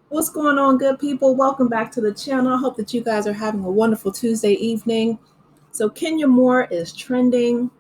What's going on, good people? Welcome back to the channel. I hope that you guys are having a wonderful Tuesday evening. So Kenya Moore is trending,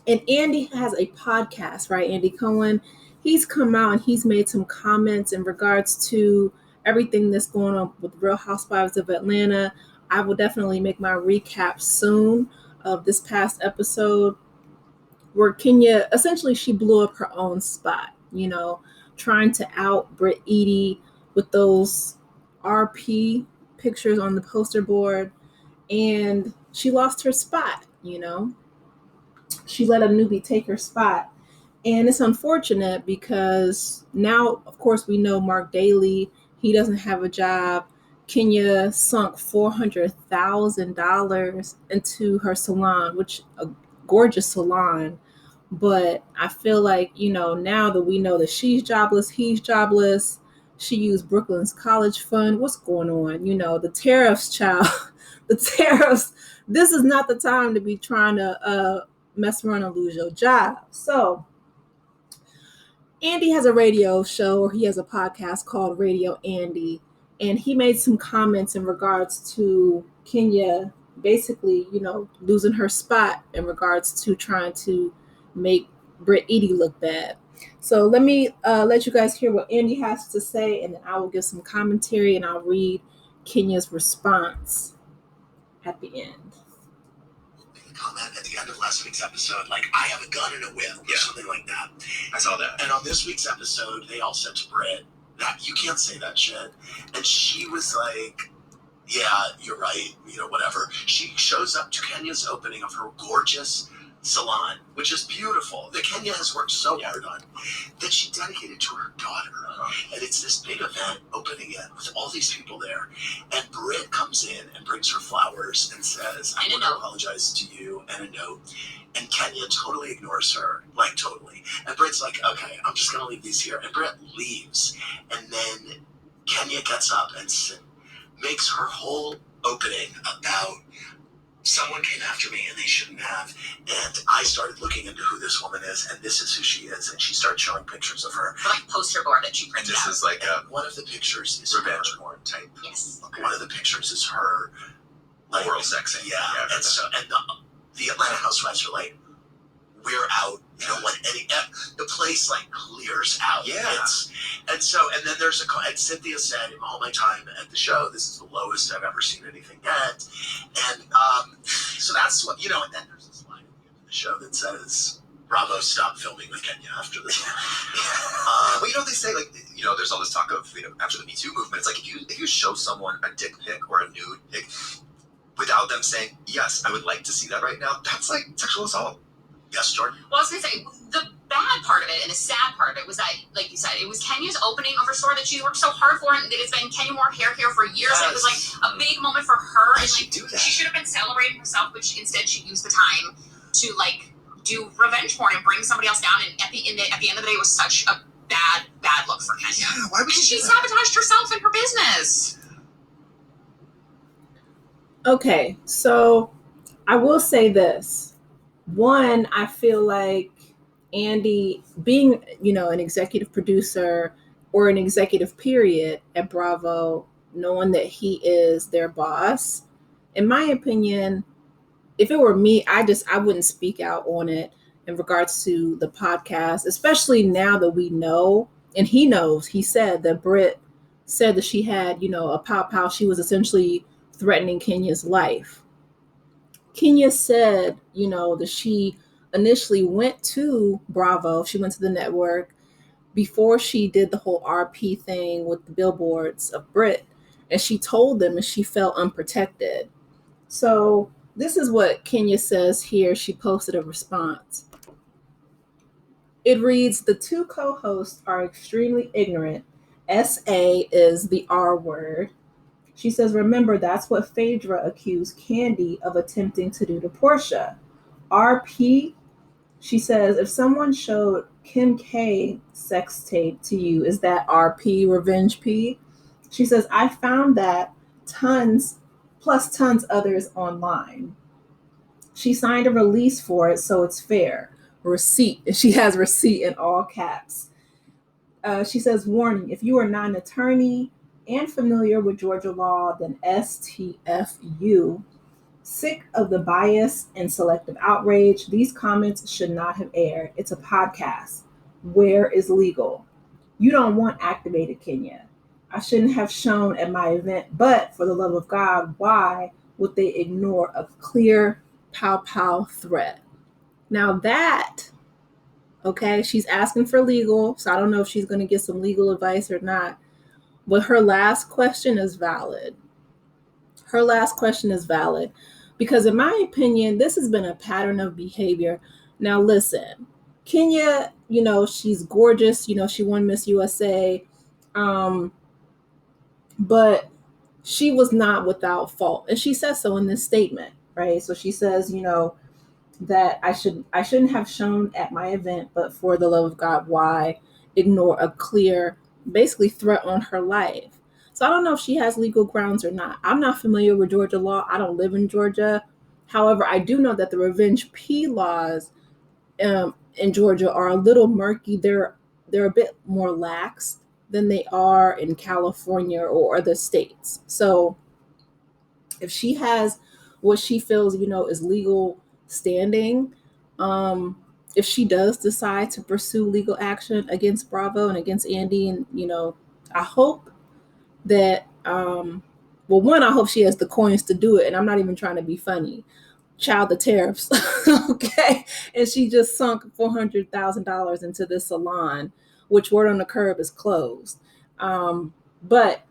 and Andy has a podcast, right? Andy Cohen. He's come out and he's made some comments in regards to everything that's going on with Real Housewives of Atlanta. I will definitely make my recap soon of this past episode where Kenya essentially she blew up her own spot, trying to out Brit Edy with those RP pictures on the poster board, and she lost her spot. She let a newbie take her spot. And it's unfortunate because now, of course, we know Mark Daly, he doesn't have a job. Kenya sunk $400,000 into her salon, which a gorgeous salon. But I feel like, now that we know that she's jobless, he's jobless, she used Brooklyn's college fund. What's going on? The tariffs, child. The tariffs. This is not the time to be trying to mess around and lose your job. So, Andy has a radio show, or he has a podcast called RadioAndy, and he made some comments in regards to Kenya basically, losing her spot in regards to trying to make Brit Edy look bad. So let me let you guys hear what Andy has to say, and then I will give some commentary and I'll read Kenya's response at the end. Comment at the end of last week's episode, like, I have a gun and a whip, or something like that. I saw that. And on this week's episode, they all said to Brit that you can't say that shit. And she was like, yeah, you're right, whatever. She shows up to Kenya's opening of her gorgeous salon, which is beautiful, that Kenya has worked so hard on, that she dedicated to her daughter. And it's this big event opening it with all these people there. And Brit comes in and brings her flowers and says, I want to apologize to you, and a note. And Kenya totally ignores her, like totally. And Brit's like, okay, I'm just going to leave these here. And Brit leaves. And then Kenya gets up and makes her whole opening about someone came after me and they shouldn't have. And I started looking into who this woman is, and this is who she is. And she started showing pictures of her. Like poster board that she printed And this out. is like a One of the pictures is revenge her. porn type. Yes. Okay. One of the pictures is her, like, Oral sexing. Yeah, I've heard and so the Atlanta Housewives are like, we're out. When the place like clears out. Yeah. And then there's and Cynthia said, in all my time at the show, this is the lowest I've ever seen anything get. And so that's what, and then there's this line at the end of the show that says, Bravo, stop filming with Kenya after this. Well, they say, like, there's all this talk of, after the Me Too movement, it's like if you show someone a dick pic or a nude pic without them saying, yes, I would like to see that right now, that's like sexual assault. Yes, Jordan? Well, I was going to say, the bad part of it and the sad part of it was that, like you said, it was Kenya's opening of her store that she worked so hard for, and it's been Kenya Moore hair care for years. Yes. And it was like a big moment for her. Why And she like do that? she should have been celebrating herself, but instead she used the time to like do revenge porn and bring somebody else down. And at the end of the day, it was such a bad look for Kenya. Yeah, why would And she she do that? sabotaged herself and her business. Okay, so I will say this. One, I feel like Andy, being, an executive producer or an executive period at Bravo, knowing that he is their boss, in my opinion, if it were me, I wouldn't speak out on it in regards to the podcast, especially now that we know, and he knows, he said that Brit said that she had, a pow. She was essentially threatening Kenya's life. Kenya said, that she initially went to Bravo. She went to the network before she did the whole RP thing with the billboards of Brit. And she told them and she felt unprotected. So this is what Kenya says here. She posted a response. It reads, the two co-hosts are extremely ignorant. SA is the R word. She says, remember, that's what Phaedra accused Kandi of attempting to do to Portia. RP, she says, if someone showed Kim K sex tape to you, is that RP, revenge P? She says, I found that tons others online. She signed a release for it, so it's fair. Receipt. And she has receipt in all caps. She says, warning, if you are not an attorney, and familiar with Georgia law, then STFU. Sick of the bias and selective outrage, these comments should not have aired. It's a podcast. Where is legal? You don't want activated Kenya. I shouldn't have shown at my event, but for the love of God, why would they ignore a clear pow pow threat? Now that, okay, she's asking for legal, so I don't know if she's going to get some legal advice or not, but her last question is valid. Her last question is valid because, in my opinion, this has been a pattern of behavior. Now, listen, Kenya, she's gorgeous. She won Miss USA. But she was not without fault. And she says so in this statement, right? So she says, that I shouldn't have shown at my event, but for the love of God, why ignore a clear, basically threat on her life? So I don't know if she has legal grounds or not. I'm not familiar with Georgia law. I don't live in Georgia. However, I do know that the revenge P laws in Georgia are a little murky. They're a bit more lax than they are in California or other states. So if she has what she feels, is legal standing, if she does decide to pursue legal action against Bravo and against Andy, and I hope that well, one, I hope she has the coins to do it, and I'm not even trying to be funny. Child, the tariffs, okay, and she just sunk $400,000 into this salon, which word on the curb is closed. But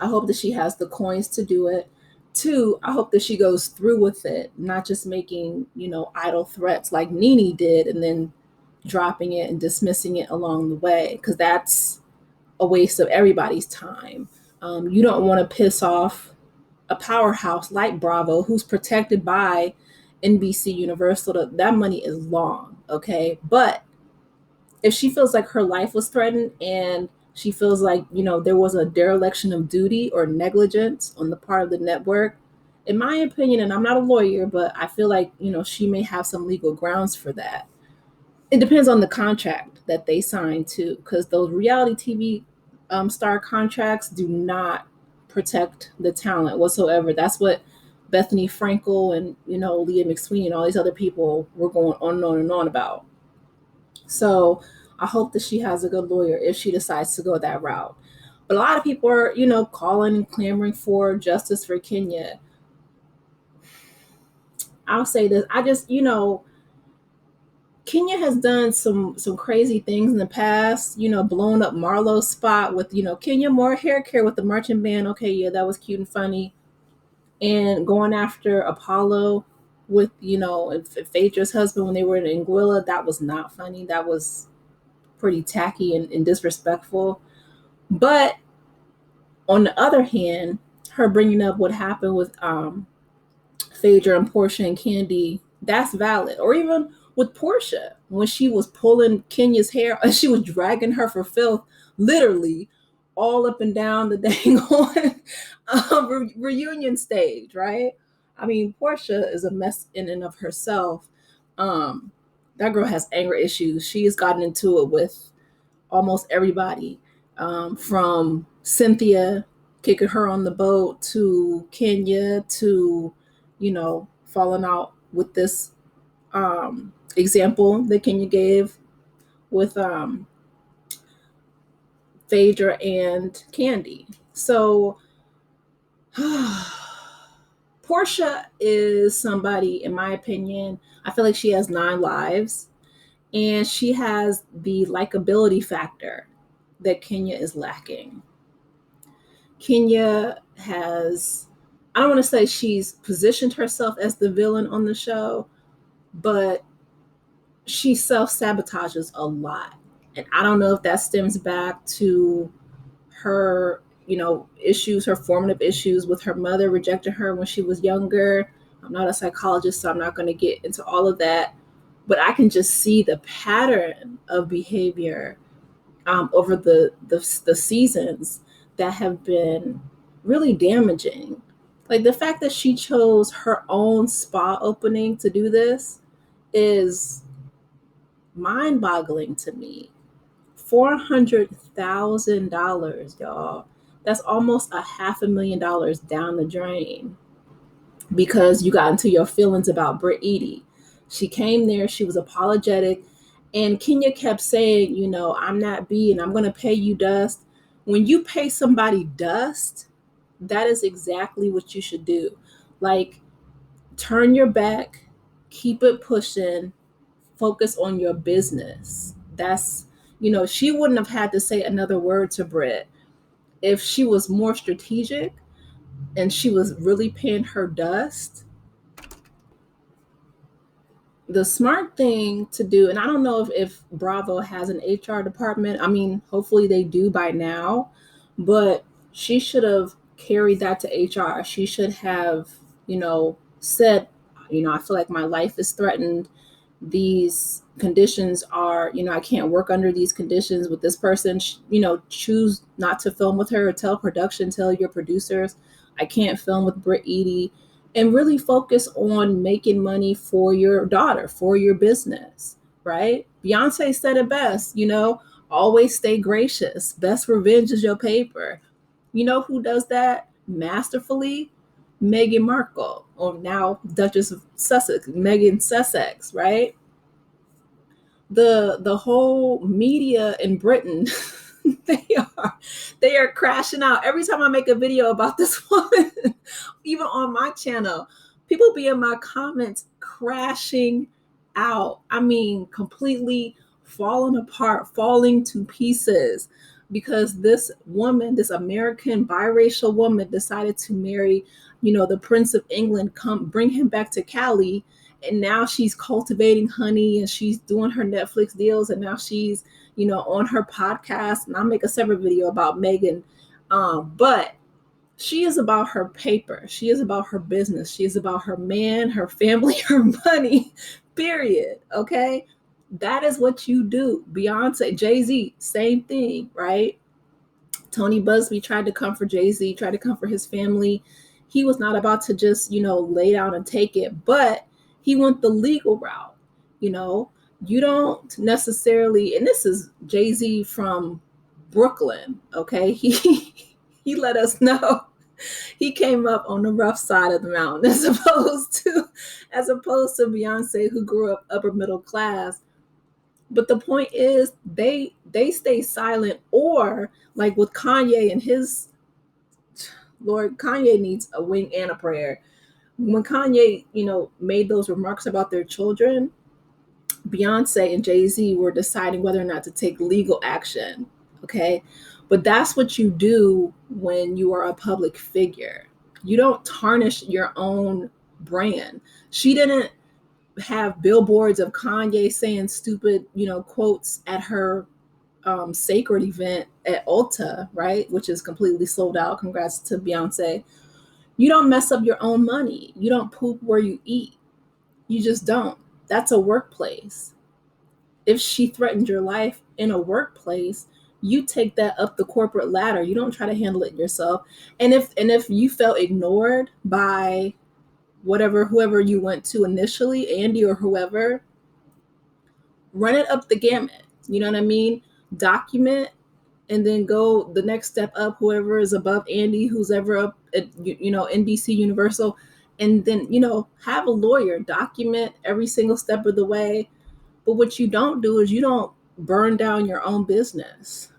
I hope that she has the coins to do it. Two, I hope that she goes through with it, not just making, idle threats like Nene did and then dropping it and dismissing it along the way, because that's a waste of everybody's time. You don't want to piss off a powerhouse like Bravo, who's protected by NBC Universal. That money is long, okay? But if she feels like her life was threatened and she feels like, there was a dereliction of duty or negligence on the part of the network, in my opinion, and I'm not a lawyer, but I feel like, she may have some legal grounds for that. It depends on the contract that they sign too, because those reality TV star contracts do not protect the talent whatsoever. That's what Bethany Frankel and, Leah McSweeney and all these other people were going on and on and on about. So I hope that she has a good lawyer if she decides to go that route. But a lot of people are, calling and clamoring for justice for Kenya. I'll say this. I just, Kenya has done some crazy things in the past, blowing up Marlo's spot with, Kenya Moore hair care with the marching band. Okay, yeah, that was cute and funny. And going after Apollo with, Phaedra's husband when they were in Anguilla, that was not funny. That was pretty tacky and disrespectful. But on the other hand, her bringing up what happened with Phaedra and Portia and Candy, that's valid. Or even with Portia, when she was pulling Kenya's hair, she was dragging her for filth, literally all up and down the dang on reunion stage, right? I mean, Portia is a mess in and of herself. That girl has anger issues. She has gotten into it with almost everybody, from Cynthia kicking her on the boat to Kenya to, falling out with this example that Kenya gave with Phaedra and Candy. So Portia is somebody, in my opinion, I feel like she has 9 lives and she has the likability factor that Kenya is lacking. Kenya has, I don't want to say she's positioned herself as the villain on the show, but she self-sabotages a lot. And I don't know if that stems back to her, issues, her formative issues with her mother rejecting her when she was younger. I'm not a psychologist, so I'm not going to get into all of that. But I can just see the pattern of behavior over the seasons that have been really damaging. Like the fact that she chose her own spa opening to do this is mind-boggling to me. $400,000, y'all. That's almost $500,000 down the drain because you got into your feelings about Brit Edy. She came there, she was apologetic, and Kenya kept saying, you know, I'm not B and I'm going to pay you dust. When you pay somebody dust, that is exactly what you should do. Like, turn your back, keep it pushing, focus on your business. That's, you know, she wouldn't have had to say another word to Brit if she was more strategic and she was really paying her dust. The smart thing to do, and I don't know if Bravo has an HR department. I mean, hopefully they do by now, but she should have carried that to HR. She should have, you know, said, you know, I feel like my life is threatened. These conditions are, you know, I can't work under these conditions with this person. You know, choose not to film with her, or tell production, tell your producers, I can't film with Brit Edy, and really focus on making money for your daughter, for your business, right? Beyonce said it best, you know, always stay gracious. Best revenge is your paper. You know who does that masterfully? Meghan Markle, or now Duchess of Sussex, Meghan Sussex, right? The whole media in Britain, they are crashing out. Every time I make a video about this woman, even on my channel, people be in my comments crashing out. I mean, completely falling apart, falling to pieces, because this woman, this American biracial woman, decided to marry, you know, the Prince of England, come bring him back to Cali. And now she's cultivating honey and she's doing her Netflix deals. And now she's, you know, on her podcast. And I'll make a separate video about Meghan. But she is about her paper. She is about her business. She is about her man, her family, her money, period. Okay. That is what you do. Beyonce, Jay-Z, same thing, right? Tony Busby tried to come for Jay-Z, tried to come for his family. He was not about to just, you know, lay down and take it, but he went the legal route. You know, you don't necessarily, and this is Jay-Z from Brooklyn, okay? He let us know he came up on the rough side of the mountain, as opposed to Beyonce, who grew up upper middle class. But the point is, they stay silent, or like with Kanye and his, Lord, Kanye needs a wing and a prayer. When Kanye, you know, made those remarks about their children, Beyonce and Jay-Z were deciding whether or not to take legal action. Okay. But that's what you do when you are a public figure. You don't tarnish your own brand. She didn't have billboards of Kanye saying stupid, you know, quotes at her sacred event at Ulta, right? Which is completely sold out. Congrats to Beyonce. You don't mess up your own money. You don't poop where you eat. You just don't. That's a workplace. If she threatened your life in a workplace, you take that up the corporate ladder. You don't try to handle it yourself. And if you felt ignored by whoever you went to initially, Andy or whoever, run it up the gamut. You know what I mean? Document, and then go the next step up, whoever is above Andy, who's ever up at, you know, NBC Universal, and then, you know, have a lawyer document every single step of the way. But what you don't do is you don't burn down your own business.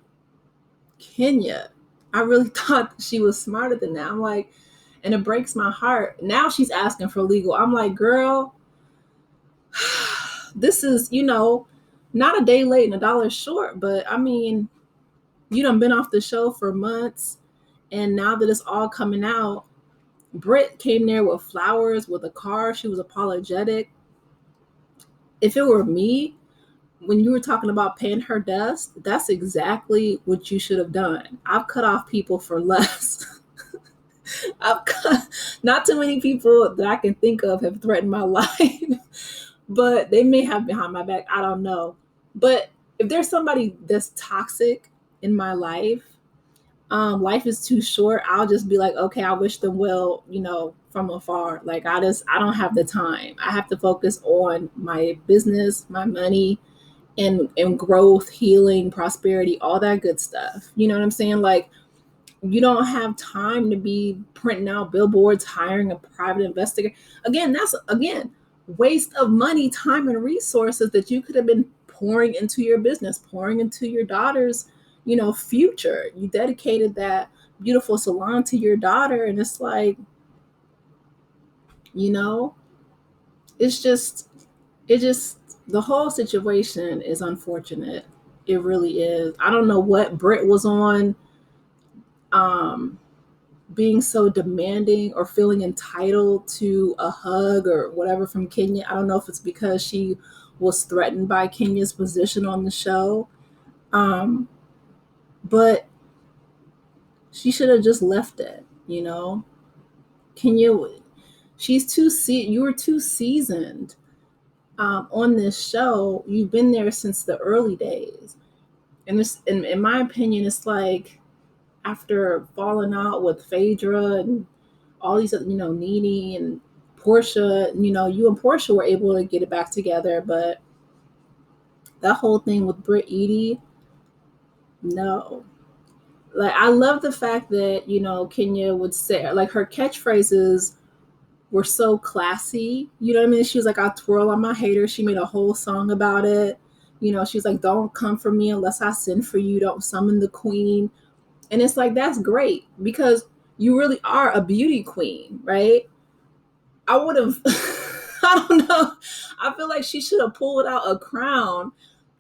Kenya, I really thought she was smarter than that. I'm like, and it breaks my heart. Now she's asking for legal. I'm like, girl, this is, you know, not a day late and a dollar short, but I mean, you done been off the show for months, and now that it's all coming out, Brit came there with flowers, with a car. She was apologetic. If it were me, when you were talking about paying her dust, that's exactly what you should have done. I've cut off people for less. Not too many people that I can think of have threatened my life, but they may have behind my back. I don't know. But if there's somebody that's toxic in my life, life is too short. I'll just be like, okay, I wish them well, you know, from afar. Like, I don't have the time. I have to focus on my business, my money, and growth, healing, prosperity, all that good stuff. You know what I'm saying? Like, You don't have time to be printing out billboards, hiring a private investigator. Again, that's waste of money, time, and resources that you could have been pouring into your business, pouring into your daughter's, future. You dedicated that beautiful salon to your daughter, and it's like, it's just the whole situation is unfortunate. It really is. I don't know what Brit was on, being so demanding or feeling entitled to a hug or whatever from Kenya. I don't know if it's because she was threatened by Kenya's position on the show. But she should have just left it, Kenya, you were too seasoned on this show. You've been there since the early days. And this, in my opinion, it's like after falling out with Phaedra and all these, Nene and Portia, you and Portia were able to get it back together, but that whole thing with Brit Edy, no. Like, I love the fact that, Kenya would say, like, her catchphrases were so classy. You know what I mean? She was like, "I'll twirl on my haters." She made a whole song about it. She's like, "Don't come for me unless I send for you. Don't summon the queen." And it's like, that's great because you really are a beauty queen, right? I would have, I don't know. I feel like she should have pulled out a crown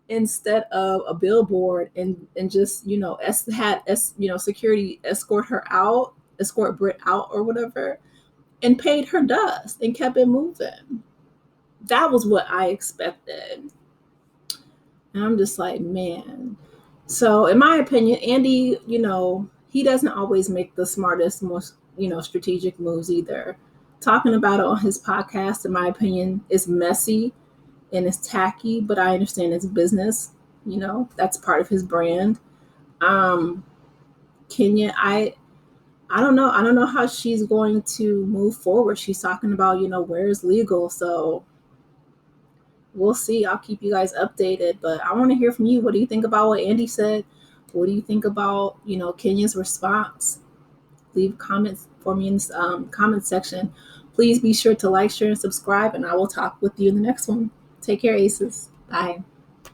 instead of a billboard and just, had security escort Brit out or whatever, and paid her dust and kept it moving. That was what I expected. And I'm just like, man. So in my opinion, Andy, he doesn't always make the smartest, most, strategic moves either. Talking about it on his podcast, in my opinion, is messy and it's tacky, but I understand it's business. That's part of his brand. Kenya, I don't know. I don't know how she's going to move forward. She's talking about, where is legal. So we'll see. I'll keep you guys updated, but I want to hear from you. What do you think about what Andy said? What do you think about, Kenya's response? Leave comments for me in the comment section. Please be sure to like, share, and subscribe, and I will talk with you in the next one. Take care, Aces. Bye.